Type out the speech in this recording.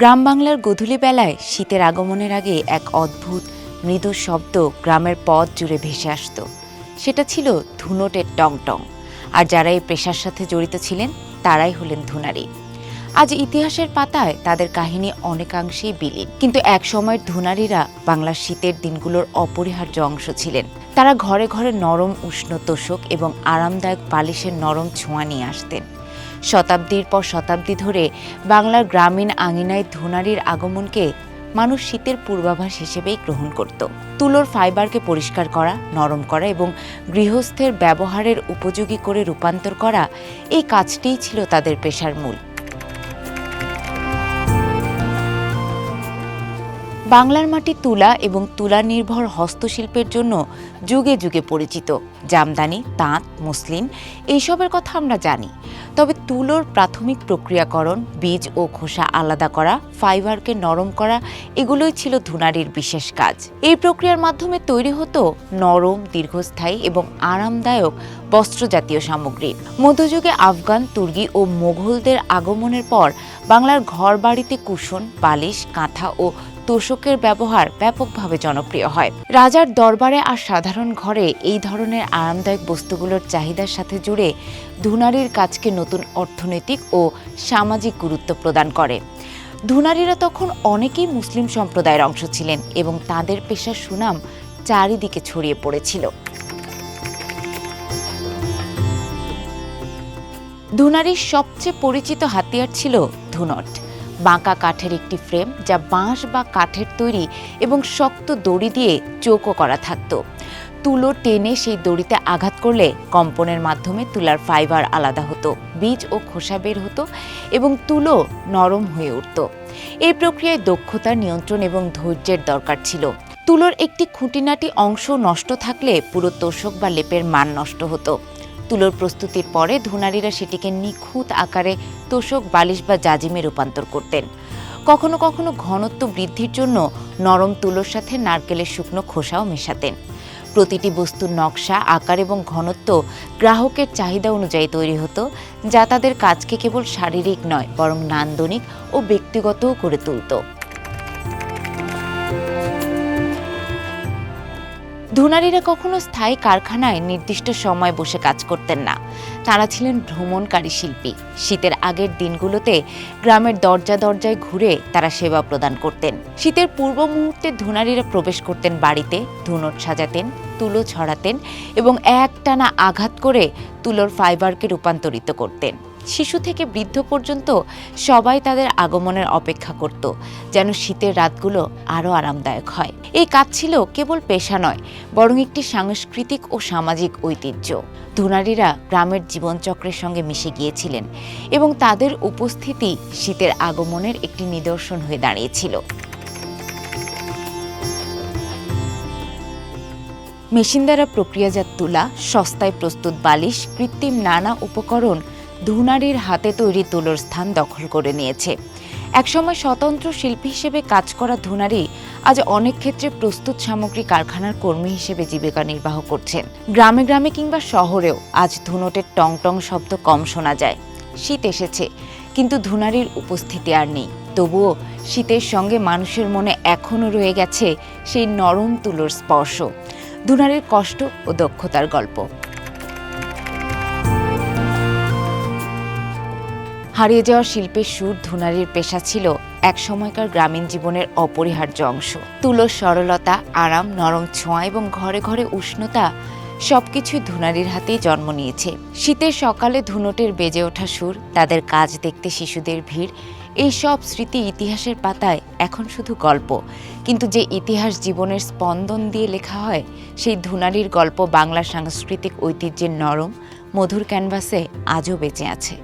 গ্রাম বাংলার গোধূলি বেলায় শীতের আগমনের আগে এক অদ্ভুত মৃদু শব্দ গ্রামের পথ জুড়ে ভেসে আসত। সেটা ছিল ধুনোটের টং টং। আর যারা এই পেশার সাথে জড়িত ছিলেন তারাই হলেন ধুনারি। আজ ইতিহাসের পাতায় তাদের কাহিনী অনেকাংশেই বিলীন, কিন্তু এক সময়ের ধুনারিরা বাংলার শীতের দিনগুলোর অপরিহার্য অংশ ছিলেন। তারা ঘরে ঘরে নরম উষ্ণ তোষক এবং আরামদায়ক বালিশের নরম ছোঁয়া নিয়ে আসতেন। শতাব্দীর পর শতাব্দী ধরে বাংলার গ্রামীণ আঙিনায় ধুনারির আগমনকে মানুষ শীতের পূর্বাভাস হিসেবেই গ্রহণ করত। তুলোর ফাইবারকে পরিষ্কার করা, নরম করা এবং গৃহস্থের ব্যবহারের উপযোগী করে রূপান্তর করা, এই কাজটিই ছিল তাদের পেশার মূল। বাংলার মাটি তুলা এবং তুলা নির্ভর হস্তশিল্পের জন্য যুগে যুগে পরিচিত। জামদানি, তাঁত, মসলিন এইসবের কথা আমরা জানি। তবে তুলোর প্রাথমিক প্রক্রিয়াকরণ, বীজ ও খোসা আলাদা করা, ফাইবারকে নরম করা, এগুলোই ছিল ধুনারির বিশেষ কাজ। এই প্রক্রিয়ার মাধ্যমে তৈরি হতো নরম, দীর্ঘস্থায়ী এবং আরামদায়ক বস্ত্রজাতীয় সামগ্রী। মধ্যযুগে আফগান, তুর্কি ও মোঘলদের আগমনের পর বাংলার ঘরবাড়িতে কুশন, বালিশ, কাঁথা ও তোষকের ব্যবহার ব্যাপকভাবে জনপ্রিয় হয়। রাজার দরবারে আর সাধারণ ঘরে এই ধরনের আরামদায়ক বস্তুগুলোর চাহিদার সাথে জুড়ে ধুনারির কাজকে নতুন অর্থনৈতিক ও সামাজিক গুরুত্ব প্রদান করে। ধুনারিরা তখন অনেকেই মুসলিম সম্প্রদায়ের অংশ ছিলেন এবং তাদের পেশার সুনাম চারিদিকে ছড়িয়ে পড়েছিল। ধুনারির সবচেয়ে পরিচিত হাতিয়ার ছিল ধুনট, বাঁকা কাঠের একটি ফ্রেম যা বাঁশ বা কাঠের তৈরি এবং শক্ত দড়ি দিয়ে চৌকো করা থাকত। তুলো টেনে সেই দড়িতে আঘাত করলে কম্পনের মাধ্যমে তুলার ফাইবার আলাদা হতো, বীজ ও খোসা বের হতো এবং তুলো নরম হয়ে উঠত। এই প্রক্রিয়ায় দক্ষতা, নিয়ন্ত্রণ এবং ধৈর্যের দরকার ছিল। তুলোর একটি খুঁটিনাটি অংশ নষ্ট থাকলে পুরো তোষক বা লেপের মান নষ্ট হতো। তুলোর প্রস্তুতির পরে ধুনারিরা সেটিকে নিখুঁত আকারে তোষক, বালিশ বা জাজিমে রূপান্তর করতেন। কখনো কখনো ঘনত্ব বৃদ্ধির জন্য নরম তুলোর সাথে নারকেলের শুকনো খোসাও মেশাতেন। প্রতিটি বস্তুর নকশা, আকার এবং ঘনত্ব গ্রাহকের চাহিদা অনুযায়ী তৈরি হতো, যা তাদের কাজকে কেবল শারীরিক নয় বরং নান্দনিক ও ব্যক্তিগতও করে তুলত। ধুনারিরা কখনো স্থায়ী কারখানায় নির্দিষ্ট সময় বসে কাজ করতেন না। তারা ছিলেন ভ্রমণকারী শিল্পী। শীতের আগের দিনগুলোতে গ্রামের দরজা দরজায় ঘুরে তারা সেবা প্রদান করতেন। শীতের পূর্ব মুহূর্তে ধুনারিরা প্রবেশ করতেন বাড়িতে, ধুনট সাজাতেন, তুলো ছড়াতেন এবং একটানা আঘাত করে তুলোর ফাইবারকে রূপান্তরিত করতেন। শিশু থেকে বৃদ্ধ পর্যন্ত সবাই তাদের আগমনের অপেক্ষা করত, যেন শীতের রাতগুলো আরও আরামদায়ক হয়। এই কাজ ছিল কেবল পেশা নয়, বরং একটি সাংস্কৃতিক ও সামাজিক ঐতিহ্য। ধুনারিরা গ্রামের জীবনচক্রের সঙ্গে মিশে গিয়েছিলেন এবং তাদের উপস্থিতি শীতের আগমনের একটি নিদর্শন হয়ে দাঁড়িয়েছিল। মেশিন দ্বারা প্রক্রিয়াজাত তুলা, সস্তায় প্রস্তুত বালিশ, কৃত্রিম নানা উপকরণ ধুনারির হাতে তৈরি তুলোর স্থান দখল করে নিয়েছে। একসময় স্বতন্ত্র শিল্পী হিসেবে কাজ করা ধুনারি আজ অনেক ক্ষেত্রে প্রস্তুত সামগ্রী কারখানার কর্মী হিসেবে জীবিকা নির্বাহ করছেন। গ্রামে গ্রামে কিংবা শহরেও আজ ধুনটের টং টং শব্দ কম শোনা যায়। শীত এসেছে, কিন্তু ধুনারির উপস্থিতি আর নেই। তবুও শীতের সঙ্গে মানুষের মনে এখনও রয়ে গেছে সেই নরম তুলোর স্পর্শ, ধুনারির কষ্ট ও দক্ষতার গল্প। হারিয়ে যাওয়া শিল্পের সুর ধুনারির পেশা ছিল এক সময়কার গ্রামীণ জীবনের অপরিহার্য অংশ। তুলোর সরলতা, আরাম, নরম ছোঁয়া এবং ঘরে ঘরে উষ্ণতা সবকিছুই ধুনারির হাতেই জন্ম নিয়েছে। শীতের সকালে ধুনটের বেজে ওঠা সুর, তাদের কাজ দেখতে শিশুদের ভিড়, এই সব স্মৃতি ইতিহাসের পাতায় এখন শুধু গল্প, কিন্তু যে ইতিহাস জীবনের স্পন্দন দিয়ে লেখা হয়, সেই ধুনারির গল্প বাংলার সাংস্কৃতিক ঐতিহ্যের নরম, মধুর ক্যানভাসে আজও বেঁচে আছে।